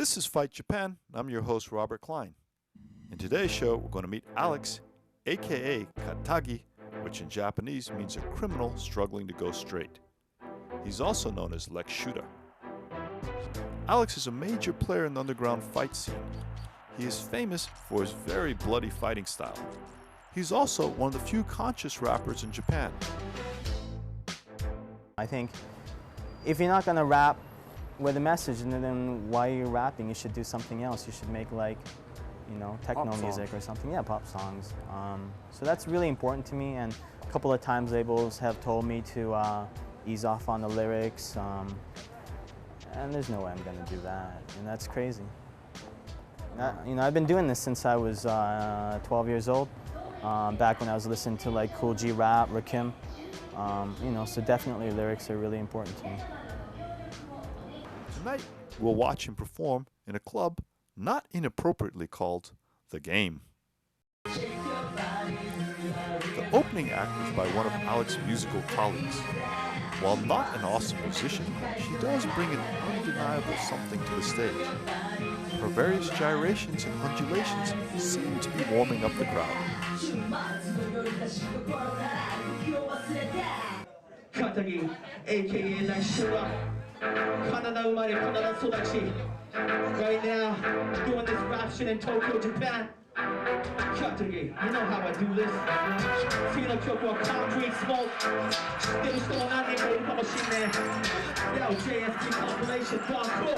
This is Fight Japan. I'm your host, Robert Klein. In today's show, we're going to meet Alex, aka Katagi, which in Japanese means a criminal struggling to go straight. He's also known as Lex Shootah. Alex is a major player in the underground fight scene. He is famous for his very bloody fighting style. He's also one of the few conscious rappers in Japan. I think if you're not going to rap with a message, then why are you rapping? You should do something else. You should make techno music or something. Yeah, pop songs. So that's really important to me, and a couple of times labels have told me to ease off on the lyrics, and there's no way I'm going to do that, and that's crazy. I've been doing this since I was 12 years old, back when I was listening to like Cool G Rap, Rakim. So definitely lyrics are really important to me. Tonight, we'll watch him perform in a club not inappropriately called The Game. The opening act is by one of Alex's musical colleagues. While not an awesome musician, she does bring an undeniable something to the stage. Her various gyrations and undulations seem to be warming up the crowd. Katagi, aka Lex Shootah. Canada umare, Canada sodachi. Right now, doing this rap shit in Tokyo, Japan. Katagi, you know how I do this. Seeing a choke on concrete smoke. Still still not in the machine there. Yo, JSP compilation, dark cool.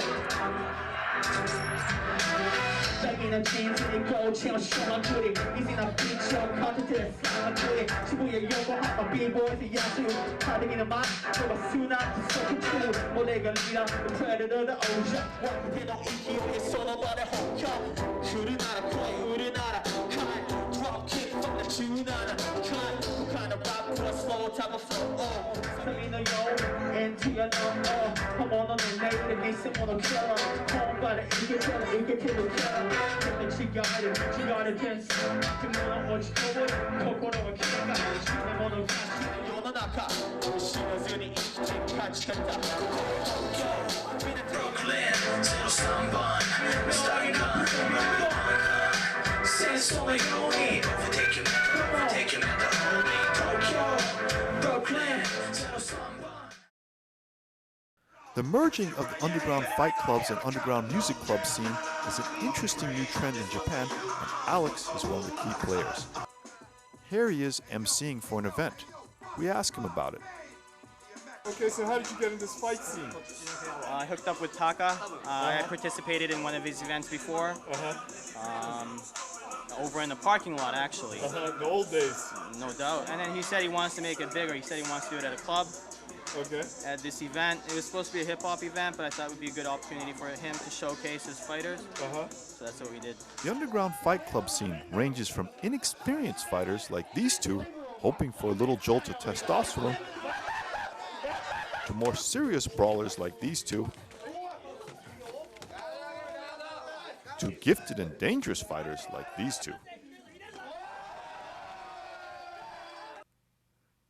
Begging a chance in the gold channel, show my goodie. He's in a beat show, content to the side, my goodie. Shibuya Yokohama, B-boys, and Yasu. Hiding in a mind, so a sooner to circle two. Olega leader, the predator, the ocean. What did I eat you? It's all about a whole cup. Kurunara, play, Urunara, kind. Drop kick from the tunana, kind. Who kind of rap for a slow type of flow? Oh, Selena, yo, and to your number. Come on the night, the decent one, killer. Home by the killer, you get to the killer. She got it against Kimura or Chicowood, Kokoro or Kika, Shinamono Kashi, Yononaka, Shinazuni, Kachikata. Brooklyn, zero Samban, Mr. Gun, Say so like no need, overtake him at the holy Tokyo, Brooklyn, zero Samban. The merging of the underground fight clubs and underground music club scene is an interesting new trend in Japan, and Alex is one of the key players. Here he is emceeing for an event. We ask him about it. Okay, so how did you get in this fight scene? I hooked up with Taka. I participated in one of his events before. Over in the parking lot, actually. The old days. No doubt. And then he said he wants to make it bigger. He said he wants to do it at a club. Okay. At this event. It was supposed to be a hip-hop event, but I thought it would be a good opportunity for him to showcase his fighters. So that's what we did. The underground fight club scene ranges from inexperienced fighters like these two, hoping for a little jolt of testosterone, to more serious brawlers like these two, to gifted and dangerous fighters like these two.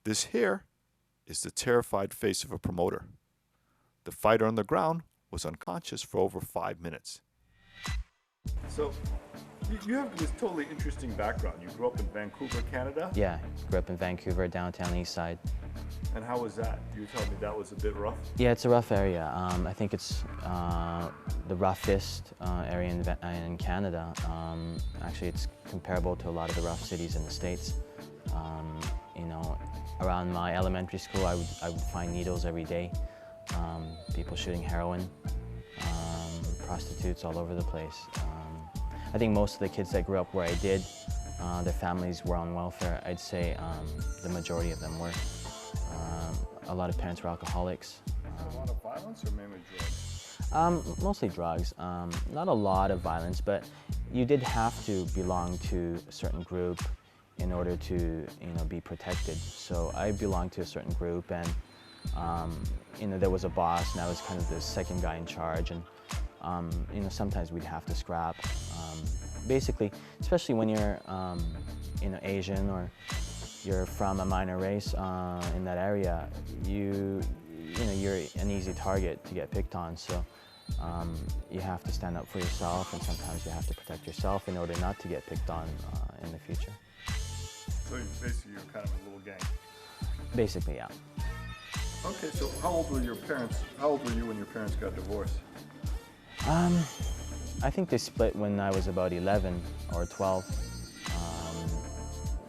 This here is the terrified face of a promoter. The fighter on the ground was unconscious for over 5 minutes. So, you have this totally interesting background. You grew up in Vancouver, Canada? Yeah, grew up in Vancouver, downtown East Side. And how was that? You were telling me that was a bit rough? Yeah, it's a rough area. I think it's the roughest area in Canada. Actually, it's comparable to a lot of the rough cities in the States. Around my elementary school, I would find needles every day. People shooting heroin, prostitutes all over the place. I think most of the kids that grew up where I did, their families were on welfare. I'd say the majority of them were. A lot of parents were alcoholics. A lot of violence or mainly drugs? Mostly drugs. Not a lot of violence, but you did have to belong to a certain group in order to be protected. So I belonged to a certain group, and there was a boss, and I was kind of the second guy in charge, and sometimes we'd have to scrap. Basically, especially when you're Asian or you're from a minor race in that area, you're an easy target to get picked on. So you have to stand up for yourself, and sometimes you have to protect yourself in order not to get picked on in the future. So basically you're kind of a little gang. Basically, yeah. Okay, so how old were your parents? How old were you when your parents got divorced? I think they split when I was about 11 or 12.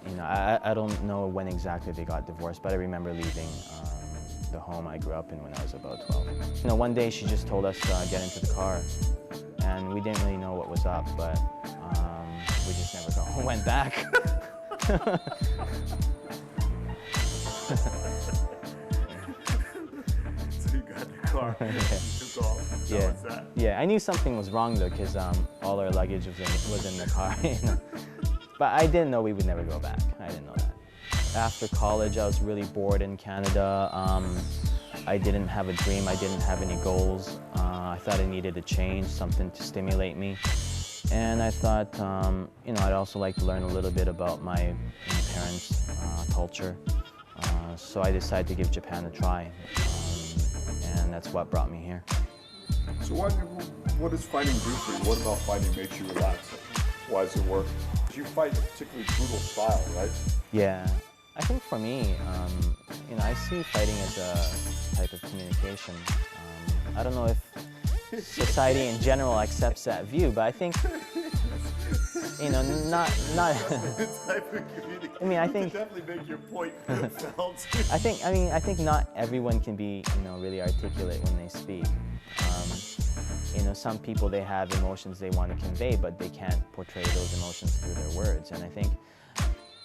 You know, I don't know when exactly they got divorced, but I remember leaving the home I grew up in when I was about 12. You know, one day she just told us to get into the car, and we didn't really know what was up, but we just never went back. So you got in the car, you took off. Yeah. How was that? Yeah, I knew something was wrong though, because all our luggage was in the car. You know? But I didn't know we would never go back. I didn't know that. After college, I was really bored in Canada. I didn't have a dream. I didn't have any goals. I thought I needed a change, something to stimulate me. And I thought, you know, I'd also like to learn a little bit about my parents' culture. So I decided to give Japan a try. And that's what brought me here. So what does fighting do for you? What about fighting makes you relax? Why does it work? You fight a particularly brutal style, right? Yeah, I think for me, you know, I see fighting as a type of communication. I don't know if society in general accepts that view, but I think, you know, not. I mean, I think. You definitely make your point felt. I think not everyone can be, you know, really articulate when they speak. You know, some people, they have emotions they want to convey, but they can't portray those emotions through their words. And I think,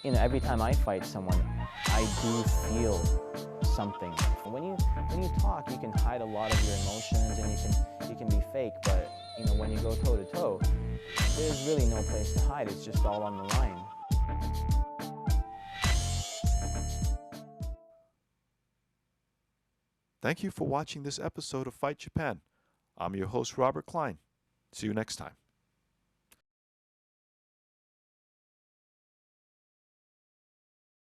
you know, every time I fight someone, I do feel something. When you talk, you can hide a lot of your emotions, and you can be fake. But you know, when you go toe to toe, there's really no place to hide. It's just all on the line. Thank you for watching this episode of Fight Japan. I'm your host, Robert Klein. See you next time.